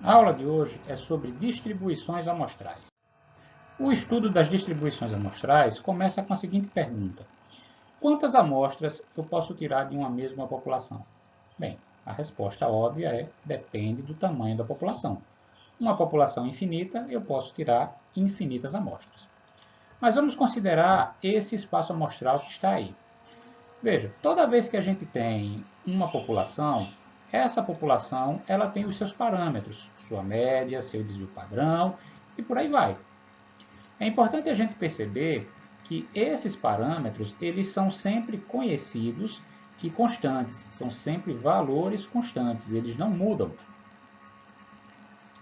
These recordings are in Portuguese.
A aula de hoje é sobre distribuições amostrais. O estudo das distribuições amostrais começa com a seguinte pergunta: quantas amostras eu posso tirar de uma mesma população? Bem, a resposta óbvia é depende do tamanho da população. Uma população infinita, eu posso tirar infinitas amostras. Mas vamos considerar esse espaço amostral que está aí. Veja, toda vez que a gente tem uma população, essa população ela tem os seus parâmetros, sua média, seu desvio padrão e por aí vai. É importante a gente perceber que esses parâmetros eles são sempre conhecidos e constantes, são sempre valores constantes, eles não mudam.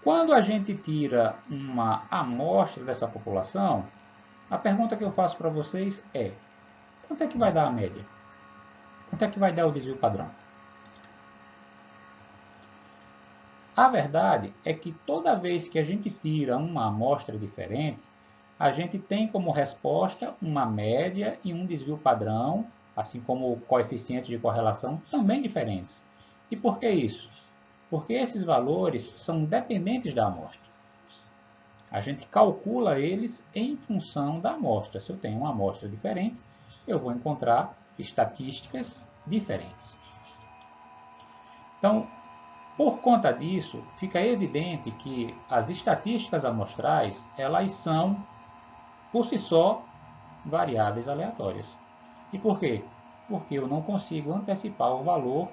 Quando a gente tira uma amostra dessa população, a pergunta que eu faço para vocês é: quanto é que vai dar a média? Quanto é que vai dar o desvio padrão? A verdade é que toda vez que a gente tira uma amostra diferente, a gente tem como resposta uma média e um desvio padrão, assim como coeficientes de correlação também diferentes. E por que isso? Porque esses valores são dependentes da amostra. A gente calcula eles em função da amostra. Se eu tenho uma amostra diferente, eu vou encontrar estatísticas diferentes. Então, por conta disso, fica evidente que as estatísticas amostrais, elas são, por si só, variáveis aleatórias. E por quê? Porque eu não consigo antecipar o valor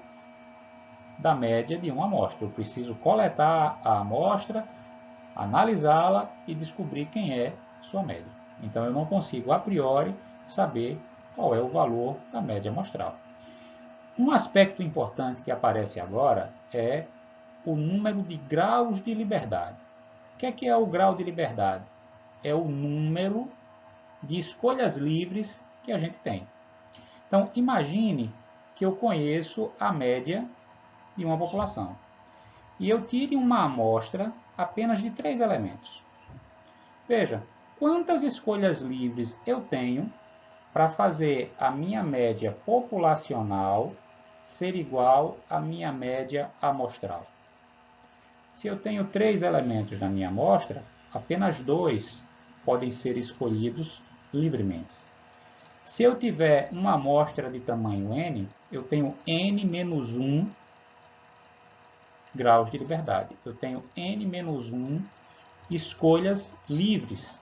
da média de uma amostra. Eu preciso coletar a amostra, analisá-la e descobrir quem é sua média. Então, eu não consigo, a priori, saber qual é o valor da média amostral. Um aspecto importante que aparece agora é o número de graus de liberdade. O que é o grau de liberdade? É o número de escolhas livres que a gente tem. Então, imagine que eu conheço a média de uma população e eu tire uma amostra apenas de 3 elementos. Veja, quantas escolhas livres eu tenho para fazer a minha média populacional ser igual à minha média amostral. Se eu tenho 3 elementos na minha amostra, apenas 2 podem ser escolhidos livremente. Se eu tiver uma amostra de tamanho n, eu tenho n menos 1 graus de liberdade. Eu tenho n menos 1 escolhas livres.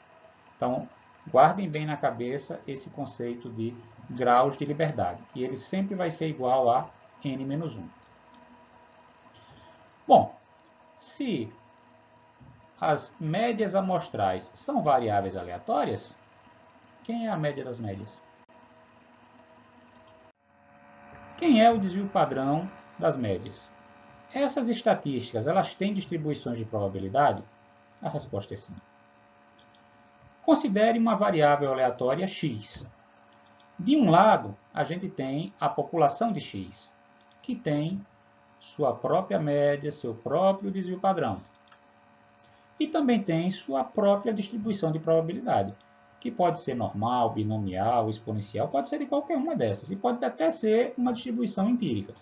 Então, guardem bem na cabeça esse conceito de graus de liberdade. E ele sempre vai ser igual a n menos 1. Bom, se as médias amostrais são variáveis aleatórias, quem é a média das médias? Quem é o desvio padrão das médias? Essas estatísticas, elas têm distribuições de probabilidade? A resposta é sim. Considere uma variável aleatória x. De um lado, a gente tem a população de x, que tem sua própria média, seu próprio desvio padrão. E também tem sua própria distribuição de probabilidade, que pode ser normal, binomial, exponencial, pode ser de qualquer uma dessas, e pode até ser uma distribuição empírica.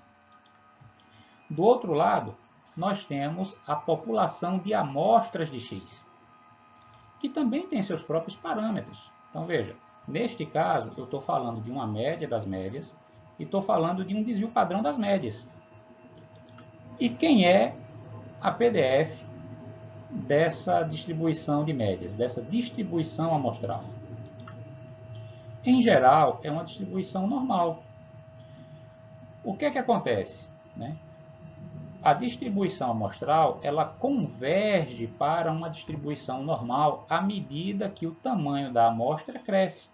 Do outro lado, nós temos a população de amostras de x, que também tem seus próprios parâmetros. Então, veja, neste caso, eu estou falando de uma média das médias e estou falando de um desvio padrão das médias. E quem é a PDF dessa distribuição de médias, dessa distribuição amostral? Em geral, é uma distribuição normal. O que acontece? A distribuição amostral ela converge para uma distribuição normal à medida que o tamanho da amostra cresce.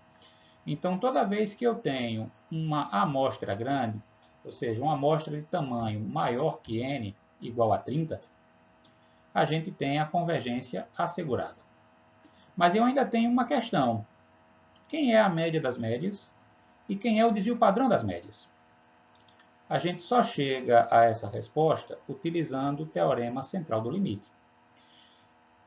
Então, toda vez que eu tenho uma amostra grande, ou seja, uma amostra de tamanho maior que n, igual a 30, a gente tem a convergência assegurada. Mas eu ainda tenho uma questão. Quem é a média das médias e quem é o desvio padrão das médias? A gente só chega a essa resposta utilizando o teorema central do limite.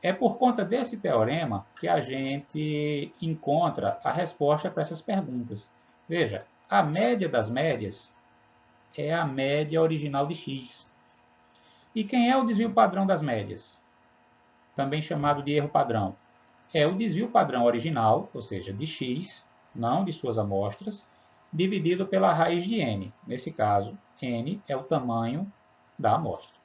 É por conta desse teorema que a gente encontra a resposta para essas perguntas. Veja, a média das médias é a média original de x. E quem é o desvio padrão das médias? Também chamado de erro padrão. É o desvio padrão original, ou seja, de x, não de suas amostras, dividido pela raiz de n. Nesse caso, n é o tamanho da amostra.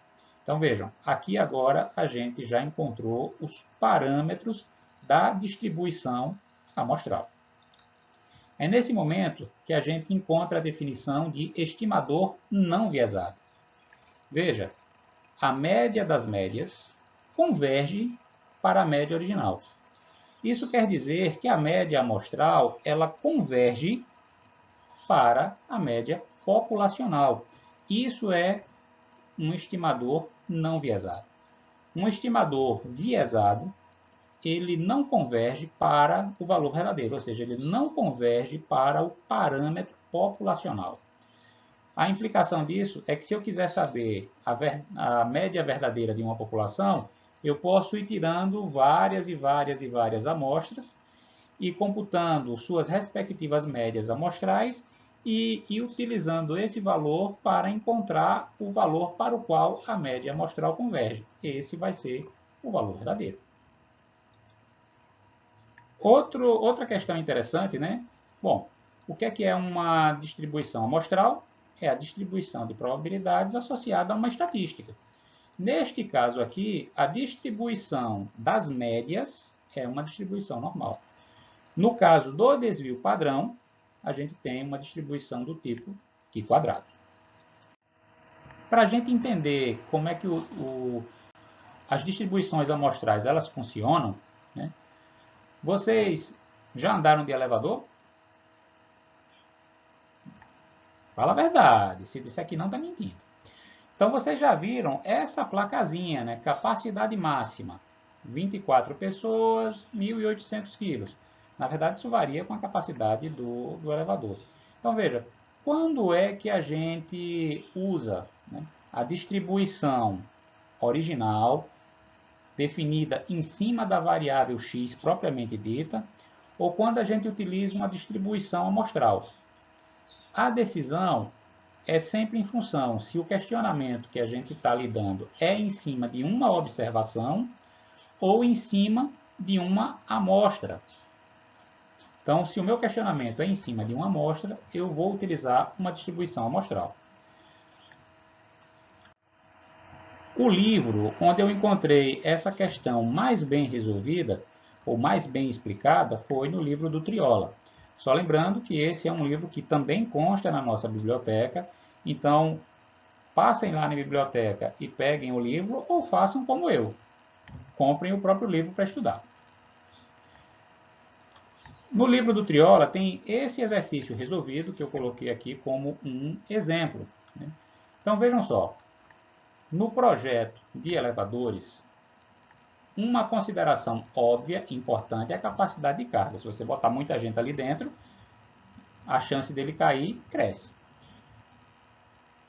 Então vejam, aqui agora a gente já encontrou os parâmetros da distribuição amostral. É nesse momento que a gente encontra a definição de estimador não viesado. Veja, a média das médias converge para a média original. Isso quer dizer que a média amostral ela converge para a média populacional. Isso é um estimador não viesado. Um estimador viesado, ele não converge para o valor verdadeiro, ou seja, ele não converge para o parâmetro populacional. A implicação disso é que se eu quiser saber a média verdadeira de uma população, eu posso ir tirando várias amostras e computando suas respectivas médias amostrais e utilizando esse valor para encontrar o valor para o qual a média amostral converge. Esse vai ser o valor verdadeiro. Outra questão interessante, né? Bom, o que é uma distribuição amostral? É a distribuição de probabilidades associada a uma estatística. Neste caso aqui, a distribuição das médias é uma distribuição normal. No caso do desvio padrão, a gente tem uma distribuição do tipo π quadrado. Para a gente entender como é que as distribuições amostrais elas funcionam, né? Vocês já andaram de elevador? Fala a verdade, se disser que não, está mentindo. Então, vocês já viram essa placazinha, né? Capacidade máxima, 24 pessoas, 1.800 quilos. Na verdade, isso varia com a capacidade do elevador. Então, veja, quando é que a gente usa, né, a distribuição original, definida em cima da variável x propriamente dita, ou quando a gente utiliza uma distribuição amostral? A decisão é sempre em função se o questionamento que a gente está lidando é em cima de uma observação ou em cima de uma amostra. Então, se o meu questionamento é em cima de uma amostra, eu vou utilizar uma distribuição amostral. O livro onde eu encontrei essa questão mais bem resolvida, ou mais bem explicada, foi no livro do Triola. Só lembrando que esse é um livro que também consta na nossa biblioteca, então passem lá na biblioteca e peguem o livro ou façam como eu, comprem o próprio livro para estudar. No livro do Triola tem esse exercício resolvido que eu coloquei aqui como um exemplo, né? Então vejam só, no projeto de elevadores, uma consideração óbvia, importante, é a capacidade de carga. Se você botar muita gente ali dentro, a chance dele cair cresce.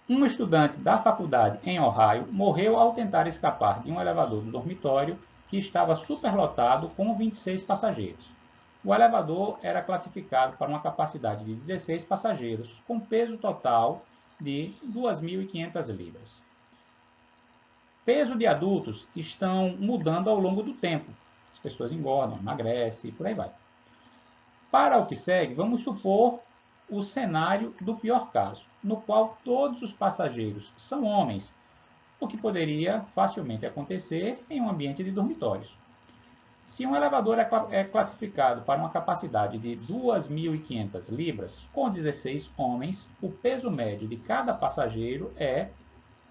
Um estudante da faculdade em Ohio morreu ao tentar escapar de um elevador do dormitório que estava superlotado com 26 passageiros. O elevador era classificado para uma capacidade de 16 passageiros, com peso total de 2.500 libras. Peso de adultos estão mudando ao longo do tempo. As pessoas engordam, emagrecem e por aí vai. Para o que segue, vamos supor o cenário do pior caso, no qual todos os passageiros são homens, o que poderia facilmente acontecer em um ambiente de dormitórios. Se um elevador é classificado para uma capacidade de 2.500 libras, com 16 homens, o peso médio de cada passageiro é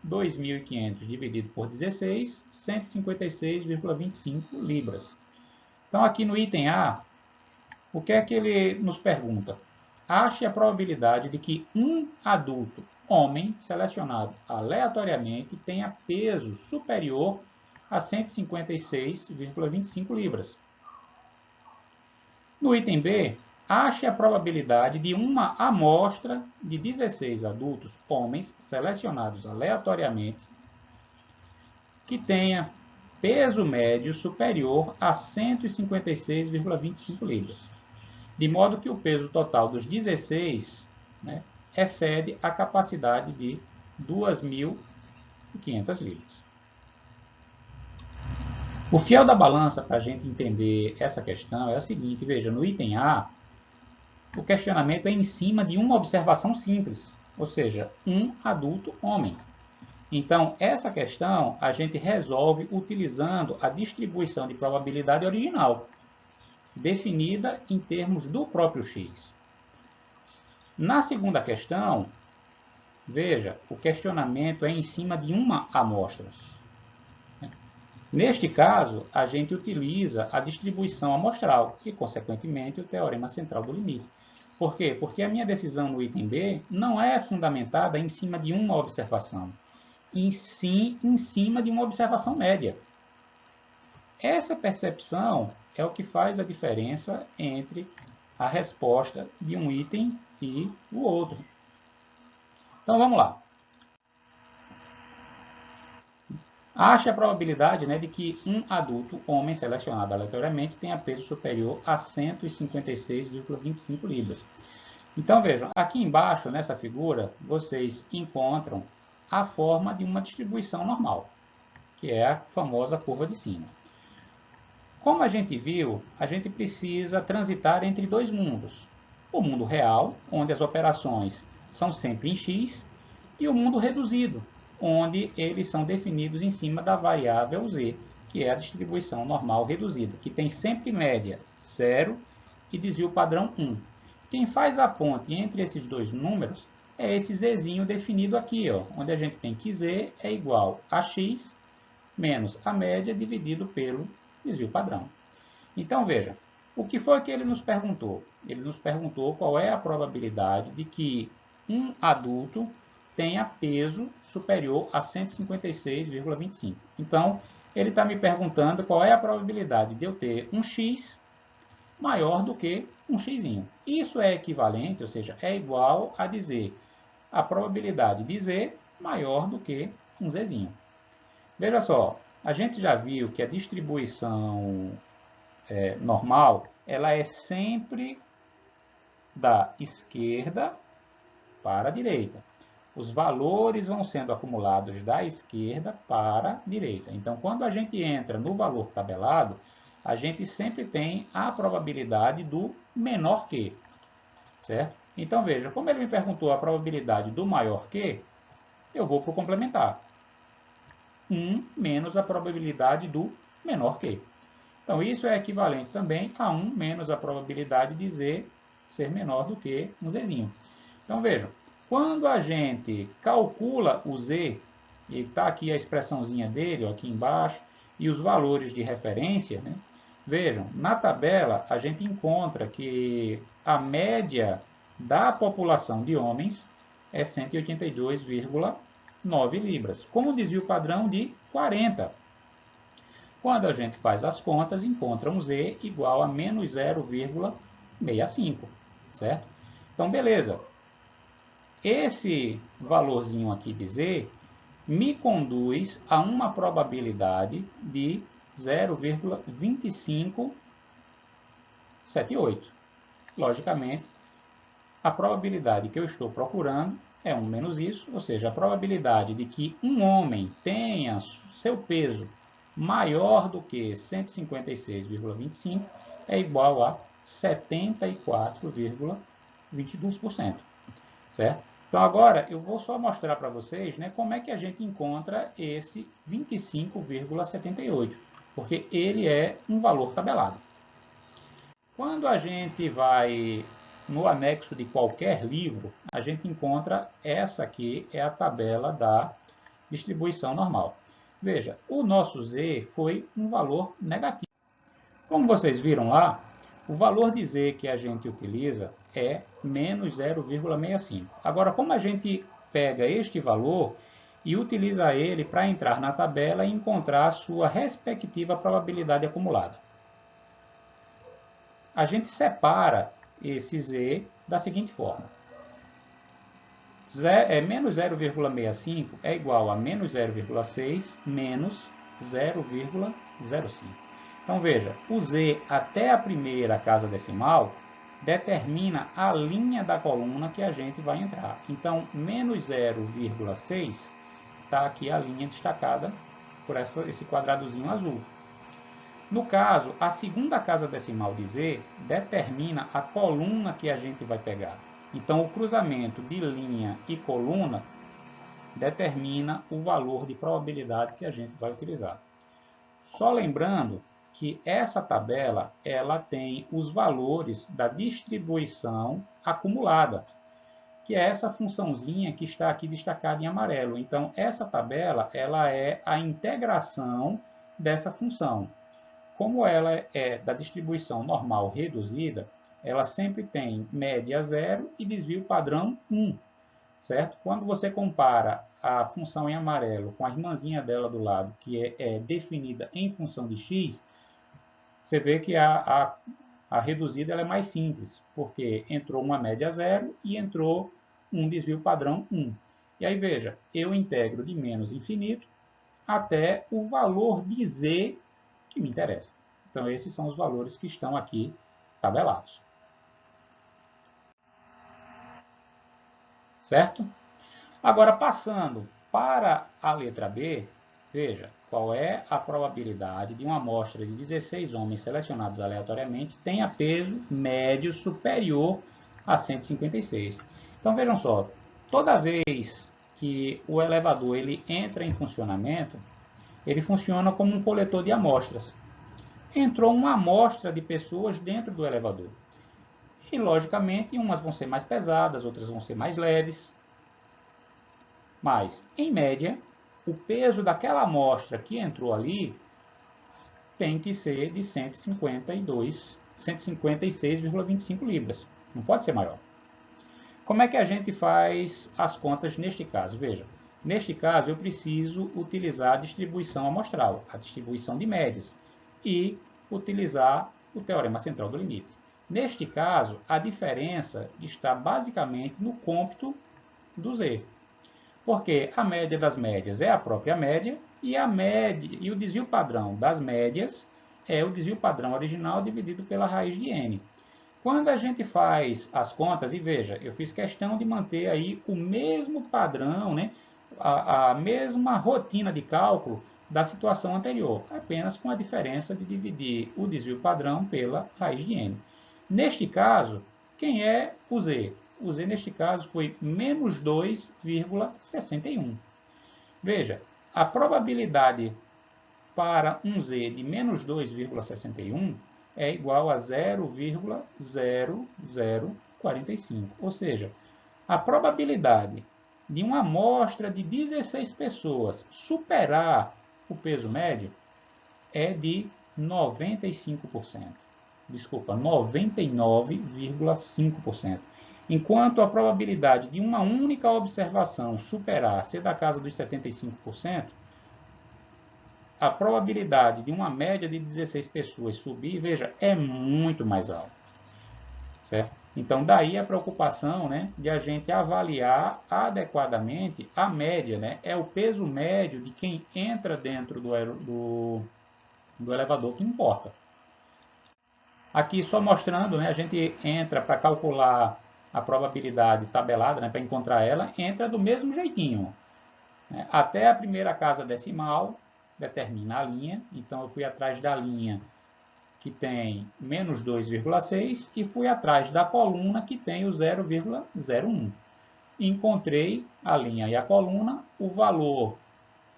2.500 dividido por 16, 156,25 libras. Então, aqui no item A, o que é que ele nos pergunta? Ache a probabilidade de que um adulto homem selecionado aleatoriamente tenha peso superior a 156,25 libras. No item B, ache a probabilidade de uma amostra de 16 adultos homens selecionados aleatoriamente que tenha peso médio superior a 156,25 libras. De modo que o peso total dos 16, né, excede a capacidade de 2.000 500 libras. O fiel da balança para a gente entender essa questão é o seguinte, veja, no item A, o questionamento é em cima de uma observação simples, ou seja, um adulto homem. Então, essa questão a gente resolve utilizando a distribuição de probabilidade original, definida em termos do próprio X. Na segunda questão, veja, o questionamento é em cima de uma amostra. Neste caso, a gente utiliza a distribuição amostral e, consequentemente, o teorema central do limite. Por quê? Porque a minha decisão no item B não é fundamentada em cima de uma observação, e sim em cima de uma observação média. Essa percepção é o que faz a diferença entre a resposta de um item e o outro. Então, vamos lá. Ache a probabilidade de que um adulto homem selecionado aleatoriamente tenha peso superior a 156,25 libras. Então, vejam, aqui embaixo, nessa figura, vocês encontram a forma de uma distribuição normal, que é a famosa curva de sino. Como a gente viu, a gente precisa transitar entre dois mundos. O mundo real, onde as operações são sempre em x, e o mundo reduzido, onde eles são definidos em cima da variável z, que é a distribuição normal reduzida, que tem sempre média 0 e desvio padrão 1. Quem faz a ponte entre esses dois números é esse zzinho definido aqui, onde a gente tem que z é igual a x menos a média dividido pelo desvio padrão. Então, veja, o que foi que ele nos perguntou? Ele nos perguntou qual é a probabilidade de que um adulto tenha peso superior a 156,25. Então, ele está me perguntando qual é a probabilidade de eu ter um x maior do que um x. Isso é equivalente, ou seja, é igual a dizer a probabilidade de z maior do que um z. Veja só, a gente já viu que a distribuição normal, ela é sempre da esquerda para a direita. Os valores vão sendo acumulados da esquerda para a direita. Então, quando a gente entra no valor tabelado, a gente sempre tem a probabilidade do menor que, certo? Então, veja, como ele me perguntou a probabilidade do maior que, eu vou para o complementar. 1 menos a probabilidade do menor que. Então, isso é equivalente também a 1 menos a probabilidade de z ser menor do que um zzinho. Então, vejam, quando a gente calcula o z, e está aqui a expressãozinha dele, aqui embaixo, e os valores de referência, vejam, na tabela a gente encontra que a média da população de homens é 182,9 libras, com um desvio padrão de 40. Quando a gente faz as contas, encontra um z igual a menos 0,65, certo? Então, beleza. Esse valorzinho aqui de z me conduz a uma probabilidade de 0,2578. Logicamente, a probabilidade que eu estou procurando é 1 menos isso, ou seja, a probabilidade de que um homem tenha seu peso maior do que 156,25 é igual a 74,22%, certo? Então, agora eu vou só mostrar para vocês como é que a gente encontra esse 25,78, porque ele é um valor tabelado. Quando a gente vai no anexo de qualquer livro, a gente encontra essa aqui, é a tabela da distribuição normal. Veja, o nosso z foi um valor negativo. Como vocês viram lá, o valor de z que a gente utiliza é menos 0,65. Agora, como a gente pega este valor e utiliza ele para entrar na tabela e encontrar a sua respectiva probabilidade acumulada? A gente separa esse z da seguinte forma. Menos 0,65 é igual a menos 0,6 menos 0,05. Então, veja, o z até a primeira casa decimal determina a linha da coluna que a gente vai entrar. Então, menos 0,6 está aqui a linha destacada por esse quadradozinho azul. No caso, a segunda casa decimal de Z determina a coluna que a gente vai pegar. Então, o cruzamento de linha e coluna determina o valor de probabilidade que a gente vai utilizar. Só lembrando que essa tabela ela tem os valores da distribuição acumulada, que é essa funçãozinha que está aqui destacada em amarelo. Então, essa tabela ela é a integração dessa função. Como ela é da distribuição normal reduzida, ela sempre tem média 0 e desvio padrão 1. Certo? Quando você compara a função em amarelo com a irmãzinha dela do lado, que é definida em função de x, você vê que a reduzida ela é mais simples, porque entrou uma média 0 e entrou um desvio padrão 1. E aí veja, eu integro de menos infinito até o valor de z que me interessa. Então esses são os valores que estão aqui tabelados. Certo? Agora, passando para a letra B, veja, qual é a probabilidade de uma amostra de 16 homens selecionados aleatoriamente tenha peso médio superior a 156. Então, vejam só, toda vez que o elevador ele entra em funcionamento, ele funciona como um coletor de amostras. Entrou uma amostra de pessoas dentro do elevador. E, logicamente, umas vão ser mais pesadas, outras vão ser mais leves. Mas, em média, o peso daquela amostra que entrou ali tem que ser de 156,25 libras. Não pode ser maior. Como é que a gente faz as contas neste caso? Veja, neste caso eu preciso utilizar a distribuição amostral, a distribuição de médias, e utilizar o teorema central do limite. Neste caso, a diferença está basicamente no cômputo do Z. Porque a média das médias é a própria média e o desvio padrão das médias é o desvio padrão original dividido pela raiz de n. Quando a gente faz as contas, e veja, eu fiz questão de manter aí o mesmo padrão, né, a mesma rotina de cálculo da situação anterior, apenas com a diferença de dividir o desvio padrão pela raiz de n. Neste caso, quem é o z? O z, neste caso, foi menos 2,61. Veja, a probabilidade para um z de menos 2,61 é igual a 0,0045. Ou seja, a probabilidade de uma amostra de 16 pessoas superar o peso médio é de 95%. Desculpa, 99,5%. Enquanto a probabilidade de uma única observação superar, ser da casa dos 75%, a probabilidade de uma média de 16 pessoas subir, veja, é muito mais alta. Certo? Então, daí a preocupação, né, de a gente avaliar adequadamente a média, né, é o peso médio de quem entra dentro do elevador que importa. Aqui só mostrando, né, a gente entra para calcular a probabilidade tabelada, né, para encontrar ela, entra do mesmo jeitinho. Né? Até a primeira casa decimal determina a linha, então eu fui atrás da linha que tem menos 2,6 e fui atrás da coluna que tem o 0,01. Encontrei a linha e a coluna, o valor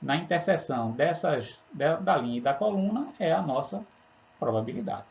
na interseção da linha e da coluna é a nossa probabilidade.